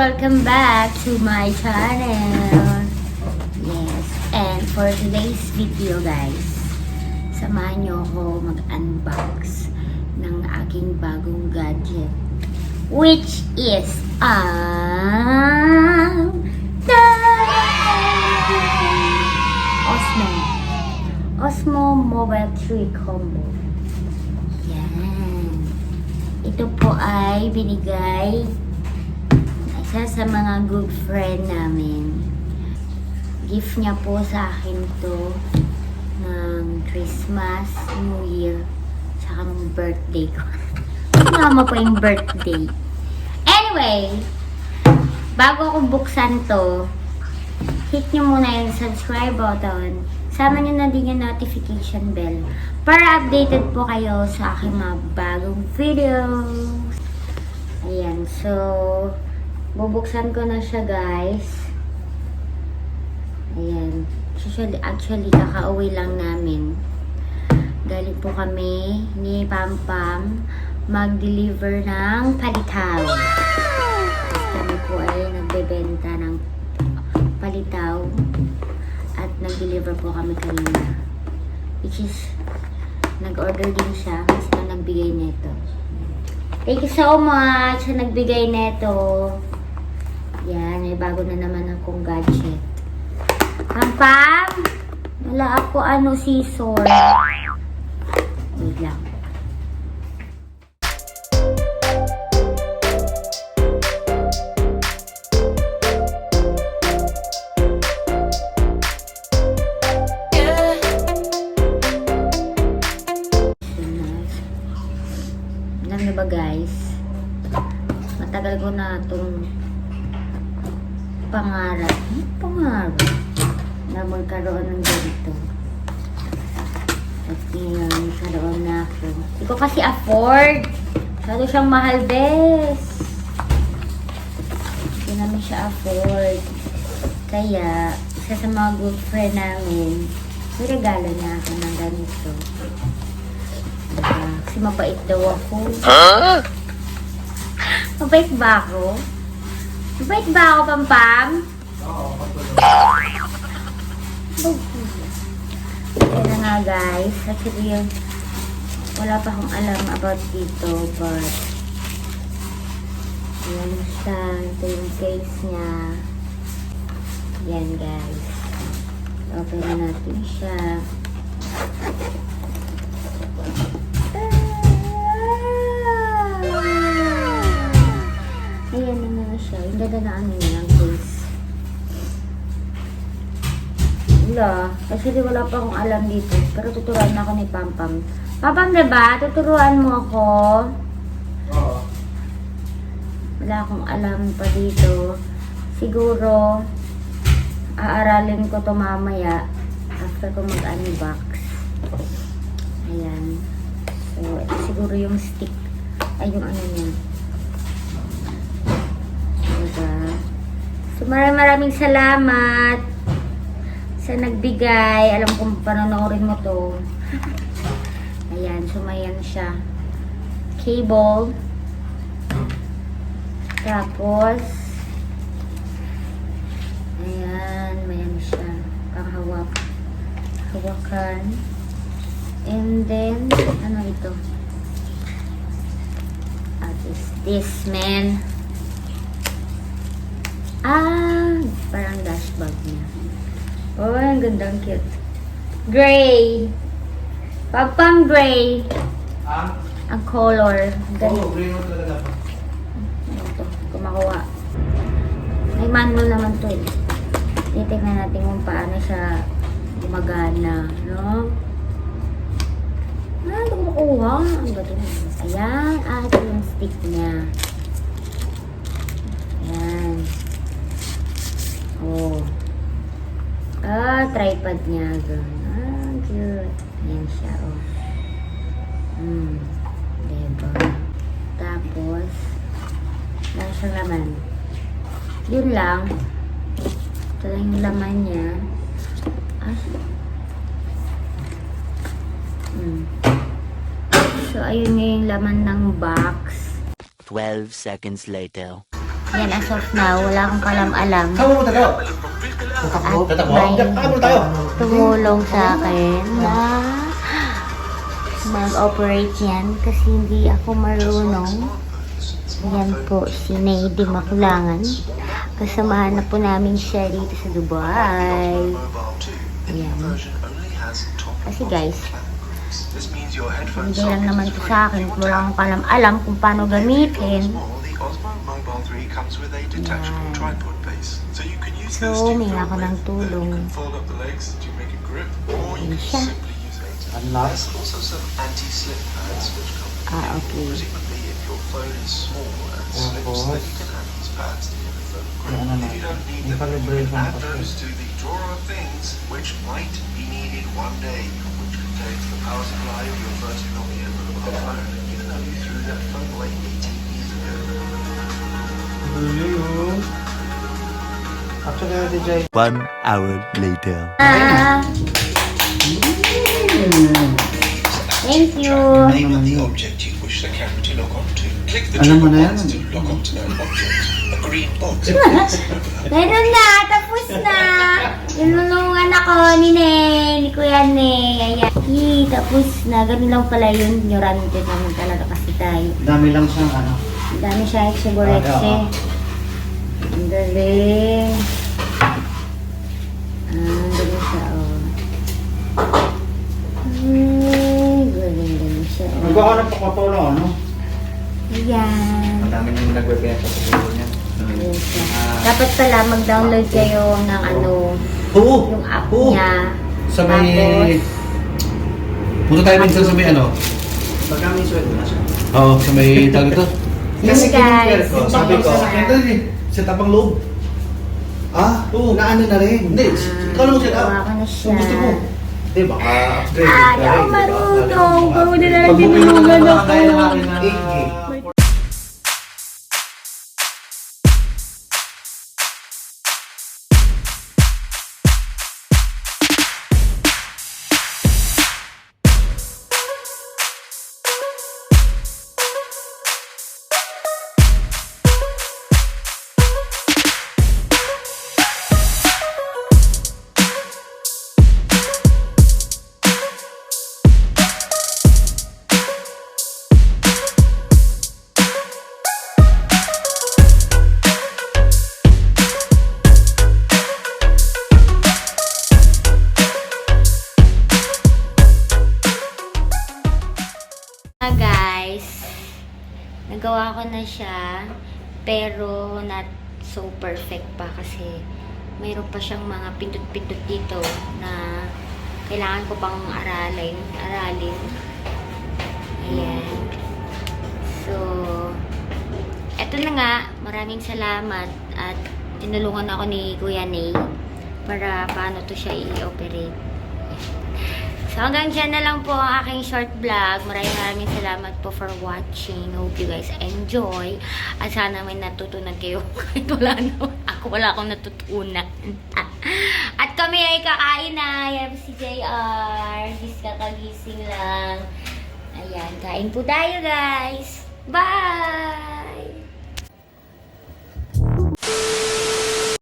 welcome back to my channel. Yes, and for today's video guys, samahan nyo ako mag-unbox ng aking bagong gadget, which is OSMO Mobile 3 Combo. Yan. Ito po ay binigay isa sa mga good friend namin. Gift niya po sa akin to ng Christmas, New Year, saka ng birthday ko. Mama pa yung birthday. Anyway, bago ko buksan to, hit nyo muna yung subscribe button. Sama nyo na din yung notification bell para updated po kayo sa aking mga bagong videos. Ayan, so bubuksan ko na siya guys. Ayan, actually kakauwi lang namin. Galing po kami ni Pampam mag-deliver ng palitaw. Kami po ay nagbebenta ng palitaw at nag-deliver po kami kanina, which is nag-order din siya kasi nagbigay nito. Thank you so much sa nagbigay nito. Yan, may bago na naman akong gadget. Pampam, wala ako scissor. Wait lang. Alam niyo ba guys, matagal ko na itong pangarap na magkaroon ng ganito. At ngayon, karoon na ako. Hindi ko kasi afford. Masyado siyang mahal, bes. Hindi namin siya afford. Kaya, isa sa mga good friend namin, may regalo niya ako ng ganito. Kasi mabait daw ako. Huh? Mabait ba ako? Mabait ba ako, Pampam? Oo, kaya na nga guys, actually wala pa akong alam about dito, but yan siya, ito yung case niya. Yan guys, open na natin siya. Ayan na nga siya, yung ganda na yung case. Actually, wala pa akong alam dito. Pero tuturuan na ako ni Pampam. Pampam, diba? Tuturuan mo ako. Oo. Wala akong alam pa dito. Siguro, aaralin ko to mamaya after ko mag-unbox. Ayan. So, ito siguro yung stick. Ay, yung ano niya. Diba? So, maraming salamat sa nagbigay. Alam kong panonoorin mo to. Ayan, sumayan siya. Cable. Tapos ayan, mayan siya. Panghawak. Hawakan. And then, ano ito? What is this, man? Parang dashboard niya. Oh, ang gandang cute. Gray. Pagpang gray. Ang color. Oo, gray mo talaga pa. Ito, kumakuha. May manual naman to eh. Titignan natin kung paano siya gumagana. No? Ito kumukuha. Ang gato na. Ayan. Ito yung stick niya. Ayan. Oh. Tripod niya. Cute. Ayan siya, oh. Diba? Tapos, wala siyang laman. Yun lang. Ito lang yung laman niya. So, ayun nga yung laman ng box. 12 seconds later. Yan, as of now, wala akong kalam-alam. Saan mo tayo? At may tumulong sa akin na mag-operate yan kasi hindi ako marunong. Yan po, si Nady Makulangan. Kasamahan na po namin siya dito sa Dubai. Ayan. Kasi guys, hindi lang naman ito sa akin. Wala akong alam kung paano gamitin. Ayan. So, may ako ng tulong. Ayan siya. Ah, okay. Ano na? Yung calibration ko. Actually, DJI. 1 hour later. Thank you. Name of the object you wish the camera to lock onto. Click the Alam mo trigger na yan. box to lock onto that object. A green box. Meron na, tapos na. Tinulungan ako ni Kuya Ney. Ayan. Tapos na. Ganun lang pala yun. Nyorante naman talaga kasi tayo. Dami lang siyang ano. Ang dami siya exoborexe. Ang galing. Ang galing siya, oh. Galing siya, oh. Nagkakanap ako pa lang ano. Ayan. Madami nang nagbebenta sa video niya. Yes, dapat pala mag-download kayo ng ano, Oo! yung app Oo. niya. Sa may... Tapos, Punta tayo minsan sa may ano. Baka may sweldo na siya. Oo, sa may tawag ito. Kasi guys, ko, sabi ko, Set up ang loob. ah, Oo. na ano na rin. Hindi, ikaw lang set up. gawa ko na siya. Kung gusto mo. Hindi, baka upgrade. Ay, ako marunong. Gawin na lang tinulungan ako. 8K. Guys, nagawa ko na siya, pero not so perfect pa kasi mayroon pa siyang mga pindot-pindot dito na kailangan ko pang aralin. Ayan. So, eto na nga, maraming salamat at tinulungan ako ni Kuya Ney para paano to siya i-operate. So, hanggang dyan na lang po ang aking short vlog. Maraming salamat po for watching. Hope you guys enjoy. At sana may natutunan kayo. Kahit wala naman. Wala akong natutunan. At kami ay kakain na. Ayan si JR. Kakagising lang. Ayan, kain po tayo guys. Bye!